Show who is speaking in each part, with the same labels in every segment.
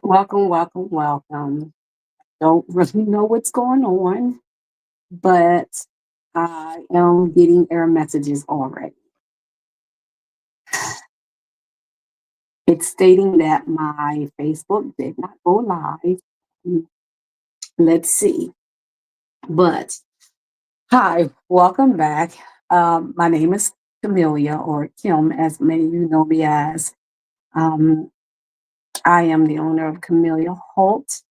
Speaker 1: Welcome, welcome, welcome. Don't really know what's going on, but I am getting error messages already. It's stating that my Facebook did not go live. Mm, Let's see. But hi, welcome back. My name is Camelia or Kim, as many of you know me as. Um, I am the owner of Camelia Holt,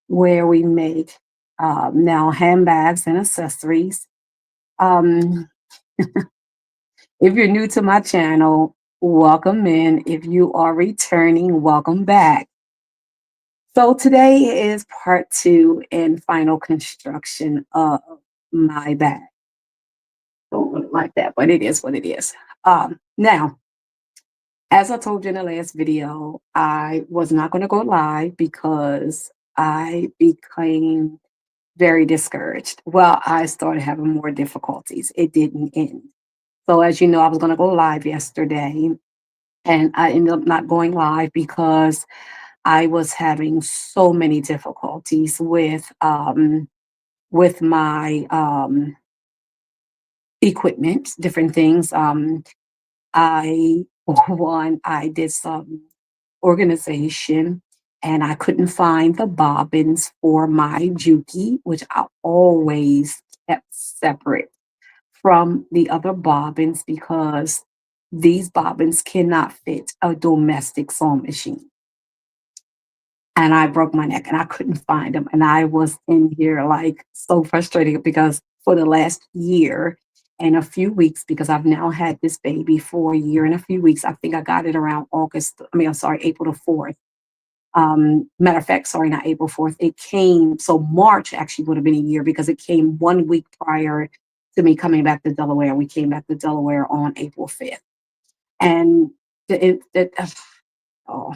Speaker 1: where we make now handbags and accessories. Um, If you're new to my channel, welcome in. If you are returning, welcome back. So today is part two and final construction of my bag. Don't really like that, but it is what it is. Now, as I told you in the last video, I was not going to go live because I became very discouraged. Well, I started having more difficulties. It didn't end. So as you know, I was going to go live yesterday, and I ended up not going live because I was having so many difficulties with my equipment, different things. I one I did some organization and I couldn't find the bobbins for my Juki, which I always kept separate from the other bobbins because these bobbins cannot fit a domestic sewing machine. And I broke my neck and I couldn't find them. And I was in here like so frustrated because for the last year and a few weeks, because I've now had this baby for a year and a few weeks, I think I got it around I'm sorry, April the 4th. Matter of fact, sorry, not April 4th. It came, so March actually would have been a year because it came 1 week prior to me coming back to Delaware. We came back to Delaware on April 5th. And oh,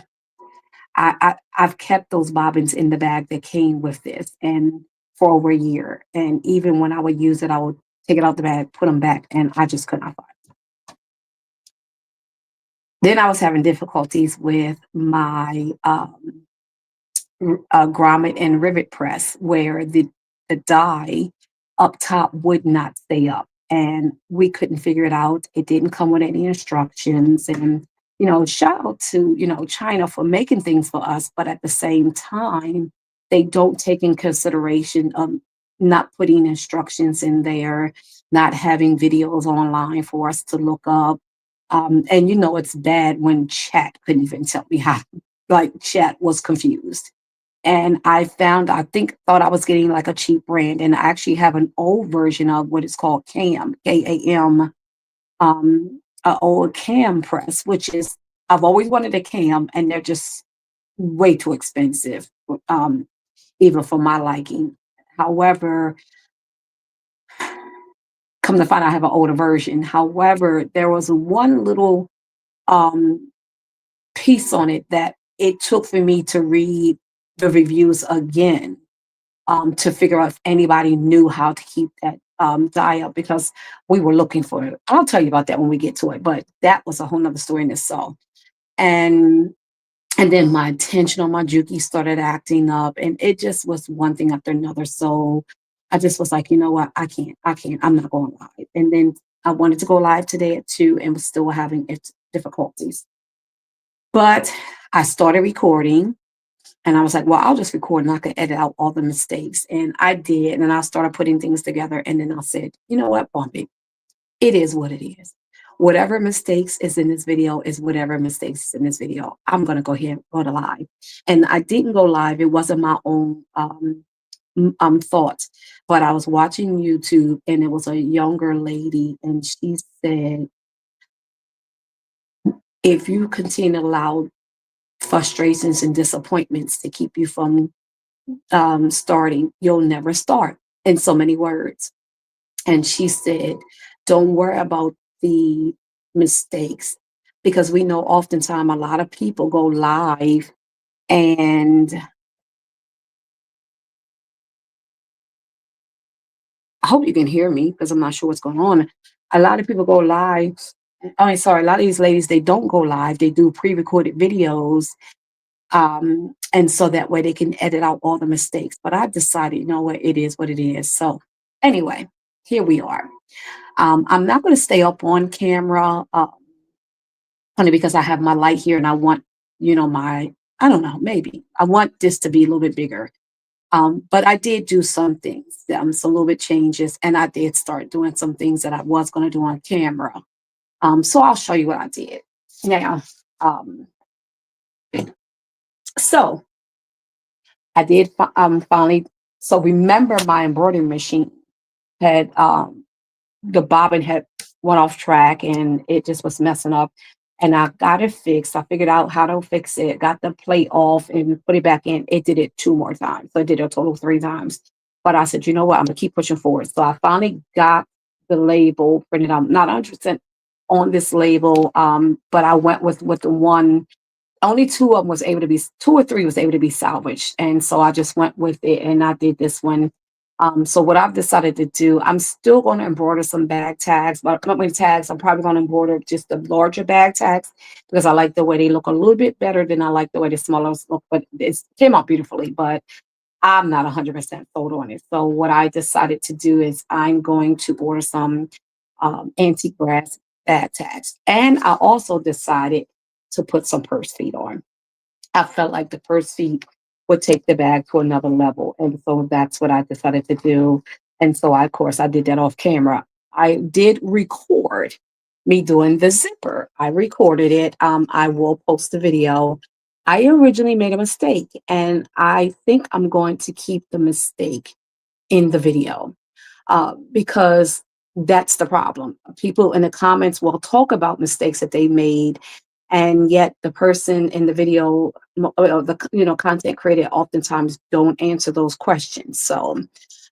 Speaker 1: I've kept those bobbins in the bag that came with this and for over a year. And even when I would use it, I would take it out the bag, put them back, and I just could not find them. Then I was having difficulties with my grommet and rivet press where the die up top would not stay up. And we couldn't figure it out. It didn't come with any instructions. And, shout out to, China for making things for us. But at the same time, they don't take in consideration of not putting instructions in there, not having videos online for us to look up. And it's bad when chat couldn't even tell me how, like chat was confused. And thought I was getting like a cheap brand. And I actually have an old version of what is called CAM, KAM, an old CAM press, which is, I've always wanted a CAM and they're just way too expensive, um, even for my liking. However, come to find out I have an older version. However, there was one little um, piece on it that it took for me to read the reviews again to figure out if anybody knew how to keep that die up because we were looking for it. I'll tell you about that when we get to it, but that was a whole nother story in itself. And and then my tension on my Juki started acting up, and it just was one thing after another. So I just was like, you know what, I'm not going live. And then I wanted to go live today at 2 and was still having difficulties. But I started recording and I was like, well, I'll just record and I could edit out all the mistakes. And I did. And I started putting things together. And then I said, you know what, bump it. It is what it is. Whatever mistakes is in this video is whatever mistakes is in this video. I'm going to go ahead and go to live. And I didn't go live. It wasn't my own thoughts, but I was watching YouTube and it was a younger lady. And she said, if you continue to allow frustrations and disappointments to keep you from starting, you'll never start, in so many words. And she said, don't worry about the mistakes because we know oftentimes a lot of people go live and I hope you can hear me because I'm not sure what's going on. A lot of people go live. A lot of these ladies, they don't go live. They do pre-recorded videos And so that way they can edit out all the mistakes. But I decided, you know what, it is what it is. So anyway, here we are. I'm not going to stay up on camera, only because I have my light here and I want, I don't know, maybe I want this to be a little bit bigger. But I did do some things, some little bit changes, and I did start doing some things that I was going to do on camera. So I'll show you what I did. Now, um, so I did finally. So remember, my embroidery machine had the bobbin had went off track and it just was messing up. And I got it fixed. I figured out how to fix it, got the plate off and put it back in. It did it two more times. So I did it a total of three times. But I said, you know what? I'm gonna keep pushing forward. So I finally got the label printed out, not 100% on this label, but I went with the one. Only two of them was able to be, two or three was able to be salvaged, and so I just went with it and I did this one. So what I've decided to do, I'm still going to embroider some bag tags, but not many tags. I'm probably going to embroider just the larger bag tags because I like the way they look a little bit better than I like the way the smaller ones look. But it came out beautifully, but I'm not 100% sold on it. So what I decided to do is I'm going to order some antique brass bag tags, and I also decided to put some purse feet on. I felt like the purse feet would take the bag to another level. And so that's what I decided to do. And so of course, I did that off camera. I did record me doing the zipper. I recorded it. I will post the video. I originally made a mistake, and I think I'm going to keep the mistake in the video because that's the problem. People in the comments will talk about mistakes that they made, and yet the person in the video, the content creator, oftentimes don't answer those questions. So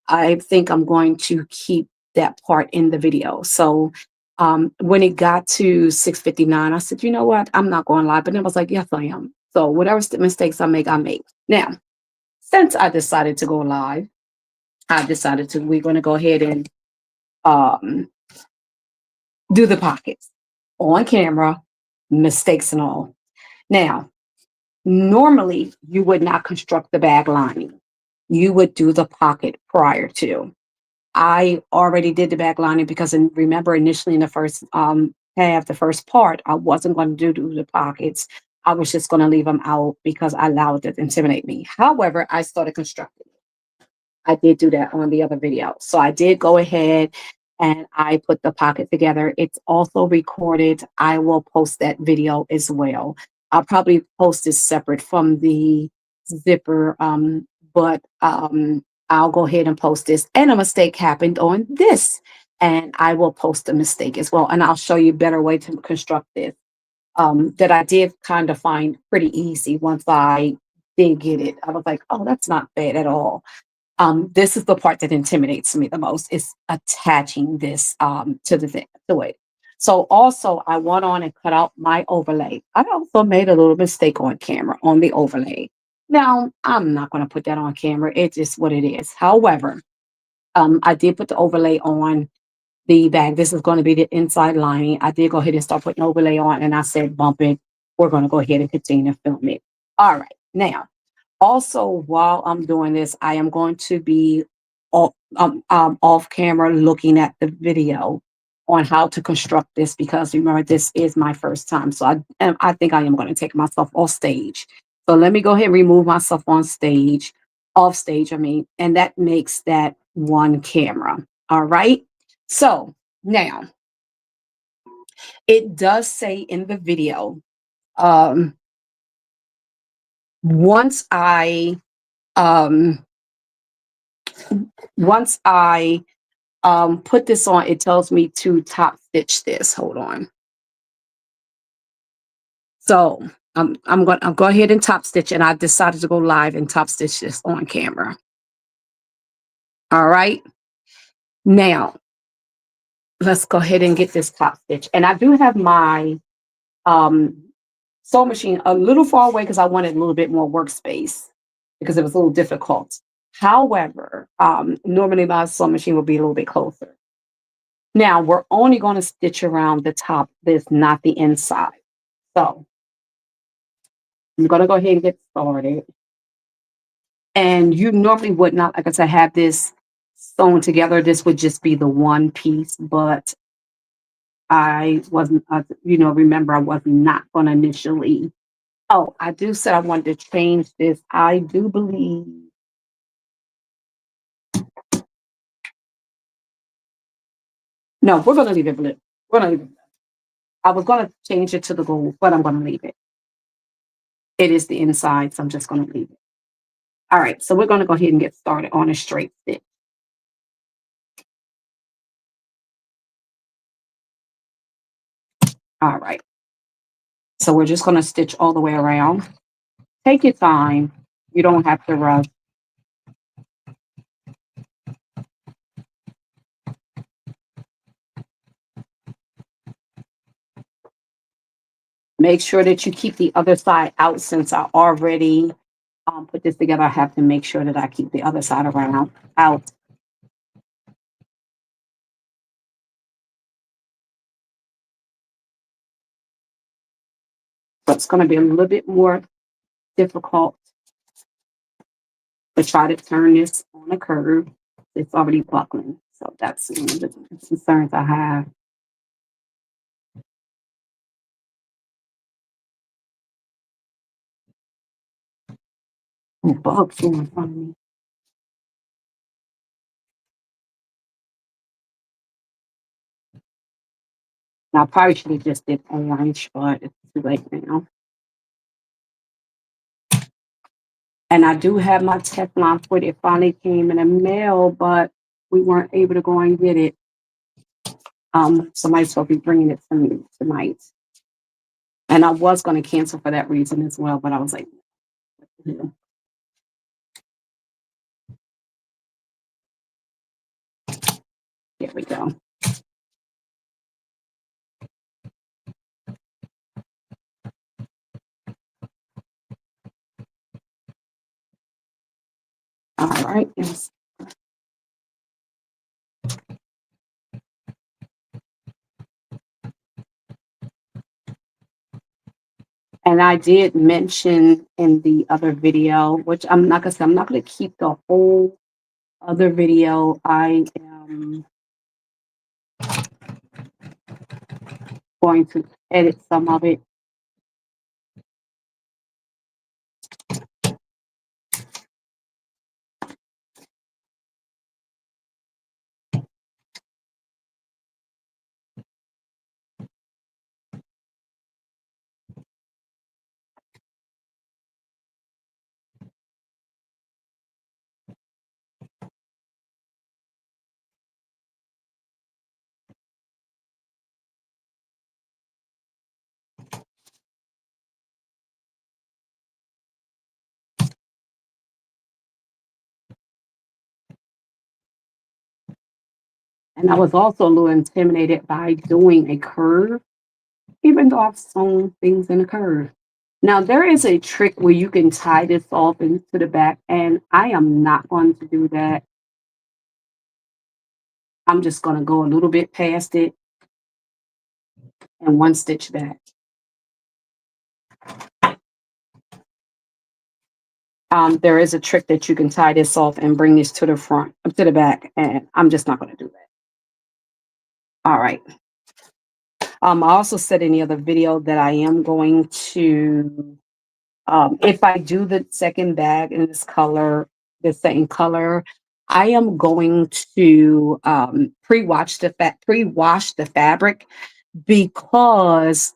Speaker 1: I think I'm going to keep that part in the video. So when it got to 6:59, I said, you know what, I'm not going live. But then I was like, yes, I am. So whatever mistakes I make, I make. Now, since I decided to go live, I decided to we're going to go ahead and um, do the pockets on camera, mistakes and all. Now, normally you would not construct the bag lining. You would do the pocket prior to. I already did the bag lining because remember initially in the first half, the first part, I wasn't going to do the pockets. I was just going to leave them out because I allowed it to intimidate me. However, I started constructing. I did do that on the other video. So I did go ahead and I put the pocket together. It's also recorded. I will post that video as well. I'll probably post it separate from the zipper, but I'll go ahead and post this. And a mistake happened on this. And I will post the mistake as well. And I'll show you a better way to construct this that I did kind of find pretty easy once I did get it. I was like, oh, that's not bad at all. This is the part that intimidates me the most is attaching this to the thing, to it. So also I went on and cut out my overlay. I also made a little mistake on camera on the overlay. Now I'm not going to put that on camera. It's just what it is. However, I did put the overlay on the bag. This is going to be the inside lining. I did go ahead and start putting overlay on, and I said, bump it. We're going to go ahead and continue to film it. All right. Now, also, while I'm doing this, I am going to be off camera looking at the video on how to construct this because remember, this is my first time. So I think I am going to take myself off stage. So let me go ahead and remove myself off stage, I mean, and that makes that one camera. All right. So now it does say in the video, um, once I um once I put this on, it tells me to top stitch this. Hold on. So I'm going to go ahead and top stitch, and I decided to go live and top stitch this on camera. All right. Now let's go ahead and get this top stitch. And I do have my um, sewing machine a little far away because I wanted a little bit more workspace because it was a little difficult. However, normally my sewing machine will be a little bit closer. Now we're only going to stitch around the top, this, not the inside. So I'm going to go ahead and get started. And you normally would not, like I said, have this sewn together. This would just be the one piece, but I wasn't, remember I was not going to initially. Oh, I do said I wanted to change this. I do believe. No, we're going to leave it blue. We're going to leave it. I was going to change it to the gold, but I'm going to leave it. It is the inside, so I'm just going to leave it. All right, so we're going to go ahead and get started on a straight stitch. All right, so we're just going to stitch all the way around. Take your time. You don't have to rush. Make sure that you keep the other side out. Since I already put this together, I have to make sure that I keep the other side around out. So it's going to be a little bit more difficult to try to turn this on a curve. It's already buckling. So that's one of the concerns I have. Oh, bugs flew in front of me. Now, I probably should have just did orange, but it's too late now. And I do have my Teflon foot. It finally came in the mail, but we weren't able to go and get it. Somebody's supposed to be bringing it to me tonight. And I was going to cancel for that reason as well, but I was like, yeah. There we go. All right. Yes. And I did mention in the other video, which I'm not gonna say, I'm not gonna keep the whole other video. I am going to edit some of it. And I was also a little intimidated by doing a curve, even though I've sewn things in a curve. Now, there is a trick where you can tie this off into the back, and I am not going to do that. I'm just going to go a little bit past it and one stitch back. There is a trick that you can tie this off and bring this to the front, to the back, and I'm just not going to do that. All right. I also said in the other video that I am going to, if I do the second bag in this color, the same color, I am going to pre-wash the fabric because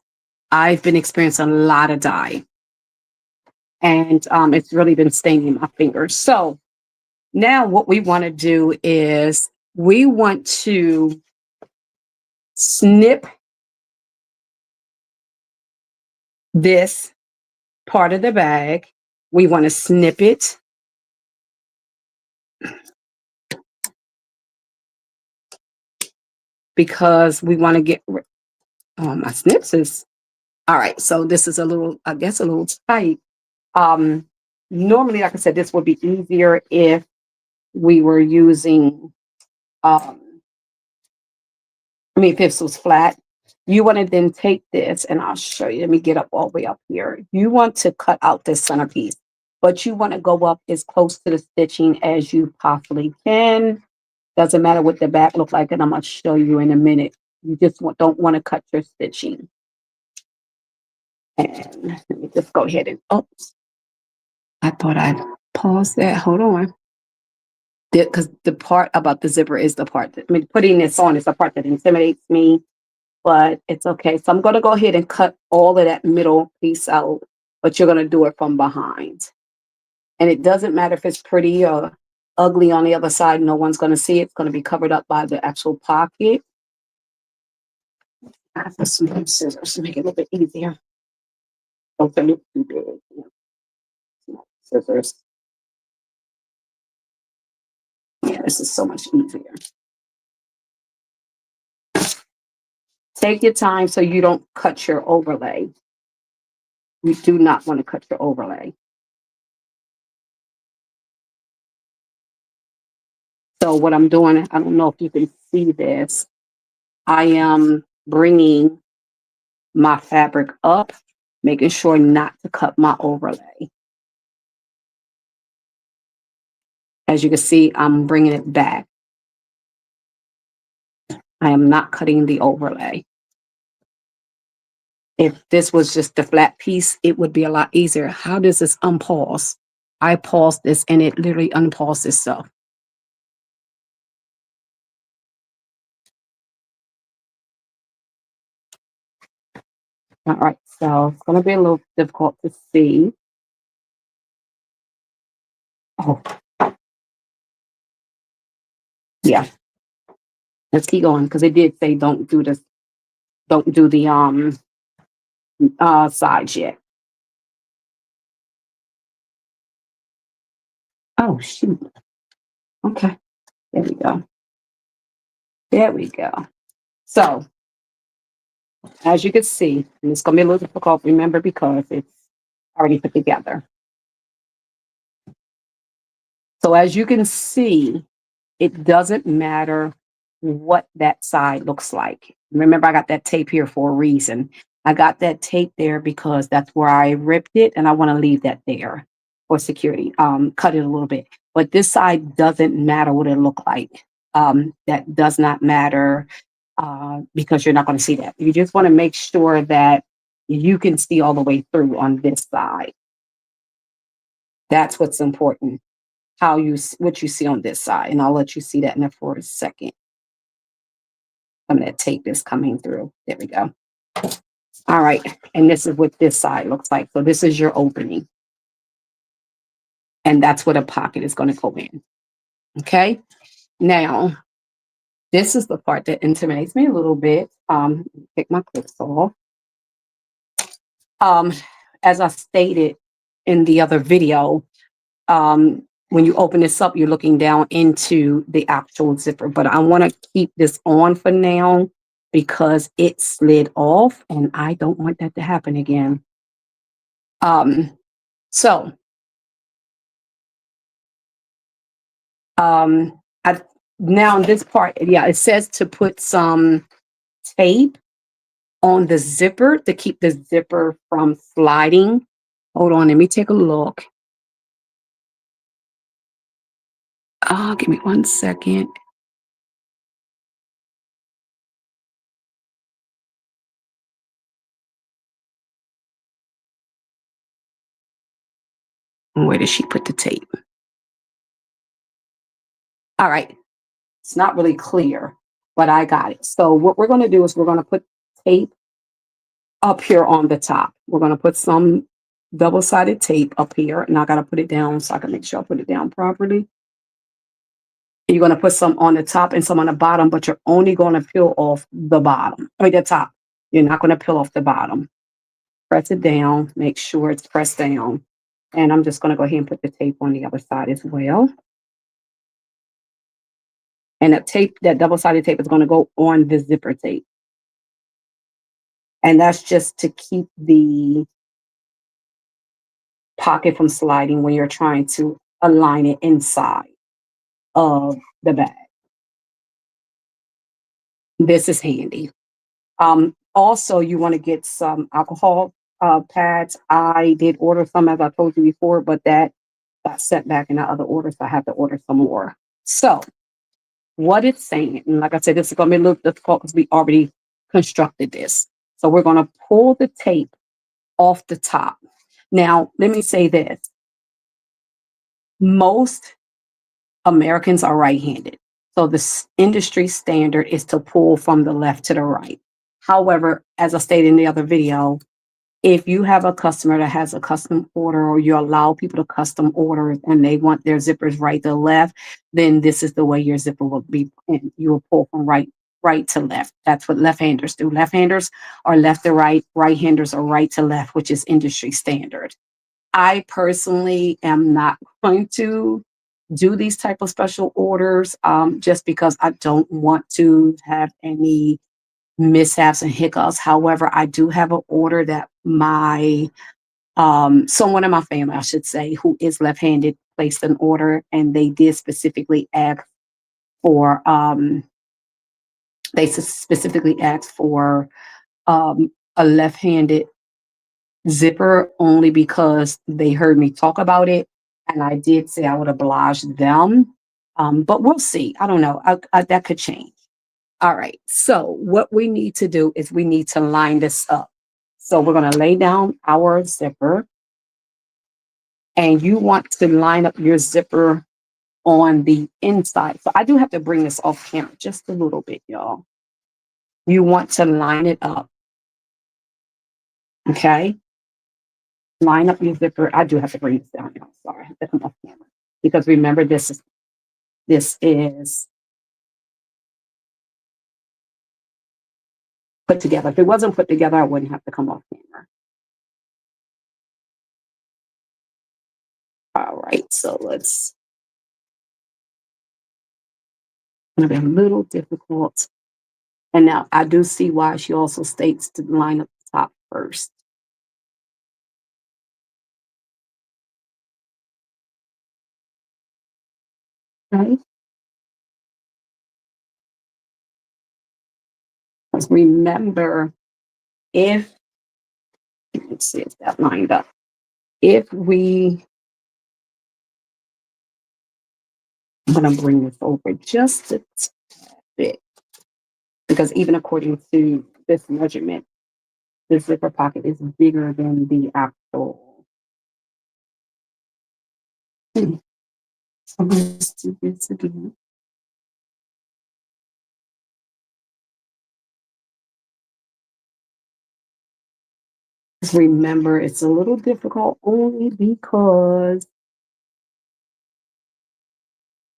Speaker 1: I've been experiencing a lot of dye, and it's really been staining my fingers. So now what we want to do is we want to snip this part of the bag. We want to snip it. Because we want to get my snips is all right. So this is a little, I guess, a little tight. Normally, like I said, this would be easier if we were using, if this was flat. You want to then take this, and I'll show you. Let me get up all the way up here. You want to cut out this centerpiece, but you want to go up as close to the stitching as you possibly can. Doesn't matter what the back looks like, and I'm going to show you in a minute. You just don't want to cut your stitching. And let me just go ahead and, oops. I thought I'd pause that. Hold on. Because the part about the zipper is the part that, I mean, putting this on is the part that intimidates me, but it's okay. So I'm going to go ahead and cut all of that middle piece out, but you're going to do it from behind. And it doesn't matter if it's pretty or ugly on the other side. No one's going to see it. It's going to be covered up by the actual pocket. I have to some scissors to make it a little bit easier. Don't look too big. Scissors. Yeah, this is so much easier. Take your time so you don't cut your overlay. You do not want to cut your overlay. So what I'm doing, I don't know if you can see this. I am bringing my fabric up, making sure not to cut my overlay. As you can see, I'm bringing it back. I am not cutting the overlay. If this was just a flat piece, it would be a lot easier. How does this unpause? I paused this and it literally unpaused itself. All right, so it's going to be a little difficult to see. Oh, yeah. Let's keep going because it did say don't do this. Don't do the sides yet. Oh shoot. Okay. There we go. There we go. So as you can see, and it's going to be a little difficult, remember, because it's already put together. So as you can see, it doesn't matter what that side looks like. Remember, I got that tape here for a reason. I got that tape there because that's where I ripped it, and I want to leave that there for security. Cut it a little bit. But this side doesn't matter what it look like. That does not matter because you're not going to see that. You just want to make sure that you can see all the way through on this side. That's what's important. What you see on this side, and I'll let you see that in there for a second. Some of that tape is coming through. There we go. All right, and this is what this side looks like. So this is your opening, and that's where the pocket is going to go in. Okay, now this is the part that intimidates me a little bit. Take my clips off. As I stated in the other video, when you open this up, you're looking down into the actual zipper, but I want to keep this on for now because it slid off and I don't want that to happen again. So now in this part, yeah, it says to put some tape on the zipper to keep the zipper from sliding. Hold on, let me take a look. Give me 1 second. Where did she put the tape? All right. It's not really clear, but I got it. So what we're going to do is we're going to put tape up here on the top. We're going to put some double-sided tape up here, and I got to put it down so I can make sure I put it down properly. You're going to put some on the top and some on the bottom, but you're only going to peel off the bottom, the top. You're not going to peel off the bottom. Press it down, make sure it's pressed down. And I'm just going to go ahead and put the tape on the other side as well. And that double-sided tape is going to go on the zipper tape. And that's just to keep the pocket from sliding when you're trying to align it inside of the bag. This is handy. Also, you want to get some alcohol pads. I did order some, as I told you before, but that got set back in the other order, so I have to order some more. So, what it's saying, and like I said, this is going to be a little difficult because we already constructed this. So, we're going to pull the tape off the top. Now, let me say this: most Americans are right-handed. So the industry standard is to pull from the left to the right. However, as I stated in the other video, if you have a customer that has a custom order or you allow people to custom order and they want their zippers right to left, then this is the way your zipper will be. And you will pull from right to left. That's what left-handers do. Left-handers are left to right. Right-handers are right to left, which is industry standard. I personally am not going to do these type of special orders just because I don't want to have any mishaps and hiccups. However, I do have an order that my someone in my family, I should say, who is left-handed, placed an order, and they did specifically ask for a left-handed zipper only because they heard me talk about it, and I did say I would oblige them. But we'll see. I don't know. That could change. All right. So what we need to do is we need to line this up. So we're going to lay down our zipper, and you want to line up your zipper on the inside. So I do have to bring this off camera just a little bit, y'all. You want to line it up. Okay. Line up your zipper. I do have to bring this down, y'all. Sorry, I have to come off camera because remember this is put together. If it wasn't put together, I wouldn't have to come off camera. All right, so it's going to be a little difficult. And now I do see why she also states to line up the top first. Okay. Because remember, let's see if that lined up. If we, I'm going to bring this over just a bit because even according to this measurement, the zipper pocket is bigger than the actual. So let's do this again. Just remember, it's a little difficult only because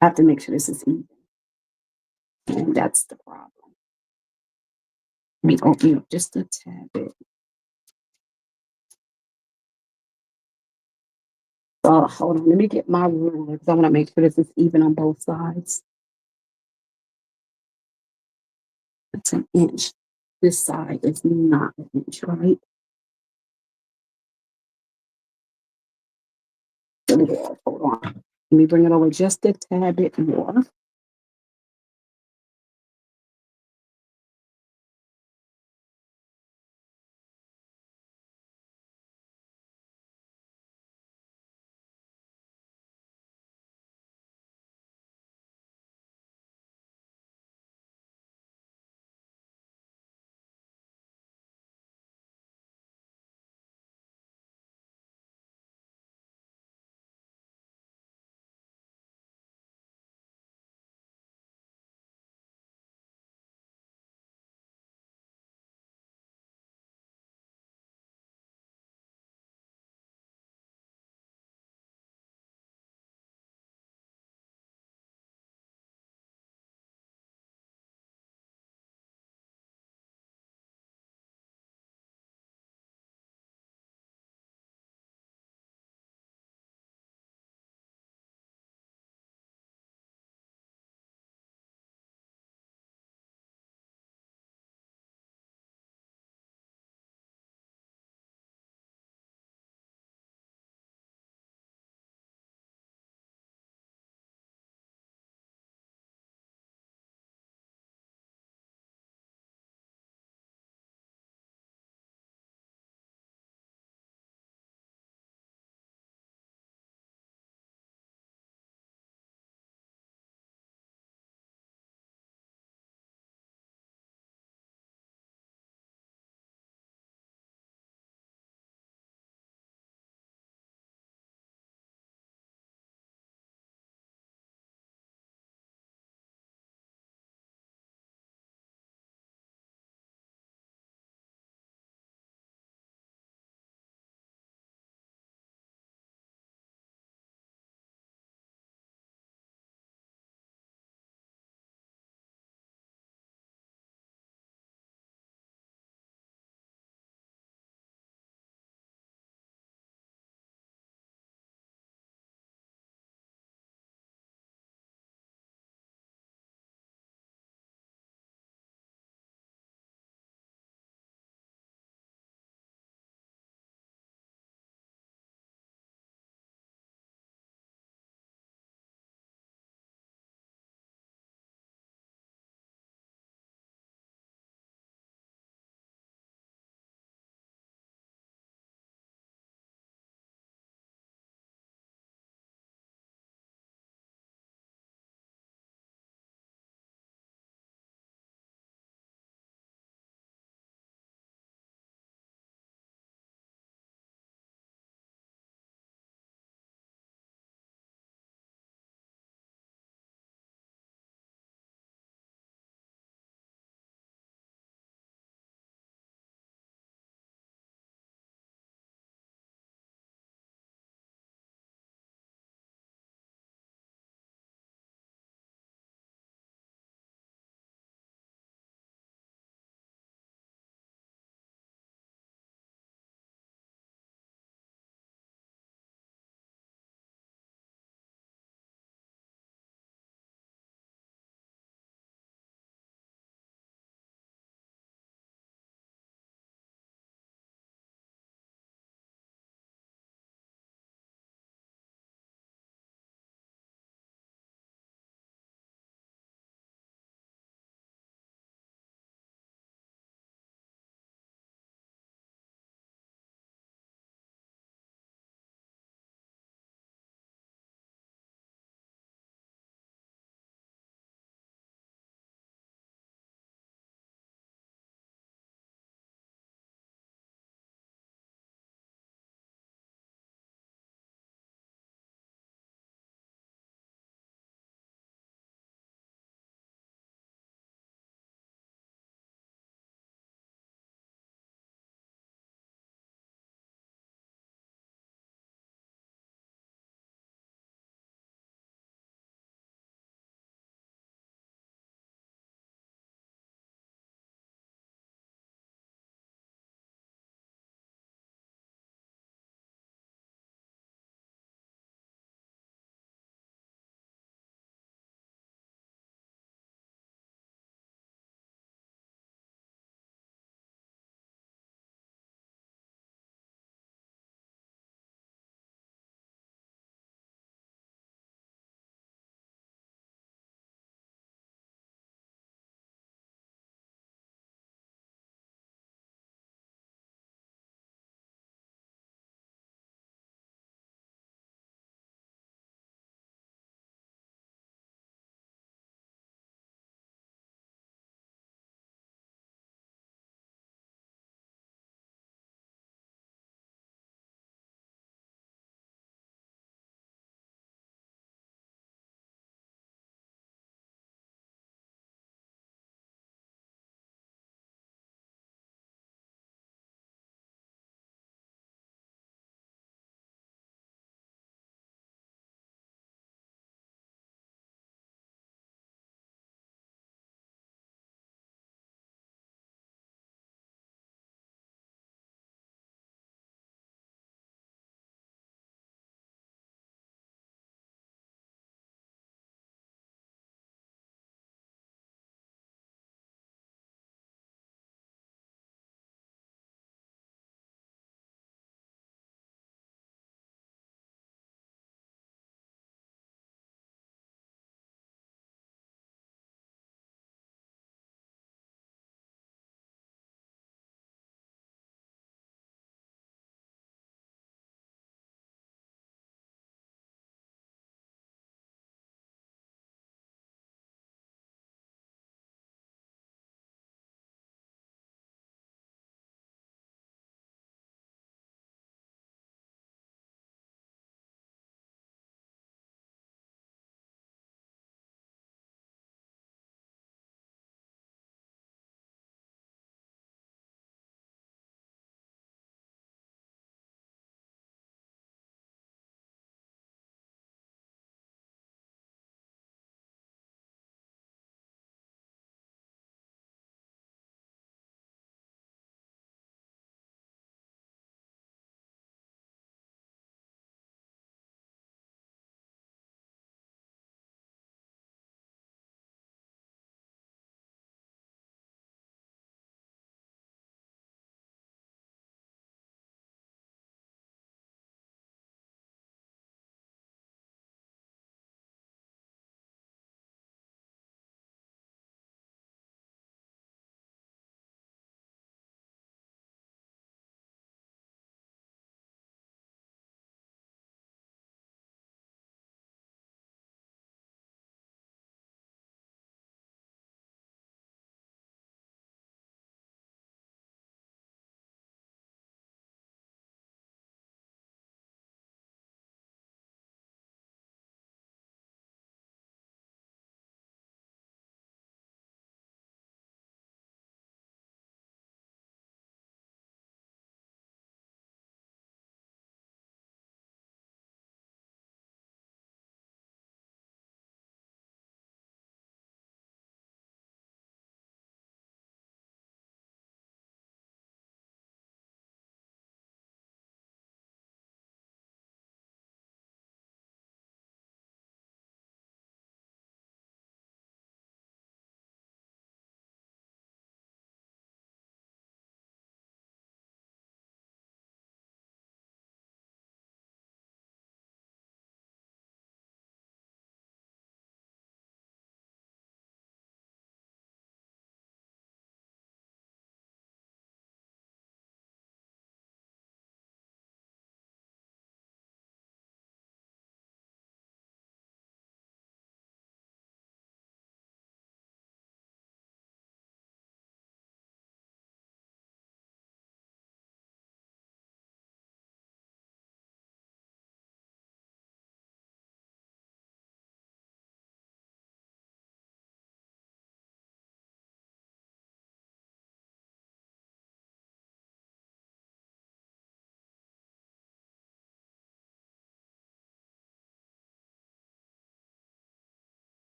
Speaker 1: I have to make sure this is even. And that's the problem. Let me open up just a tad bit. Hold on, let me get my ruler because I want to make sure this is even on both sides. It's an inch. This side is not an inch, right? Hold on. Let me bring it over just a tad bit more.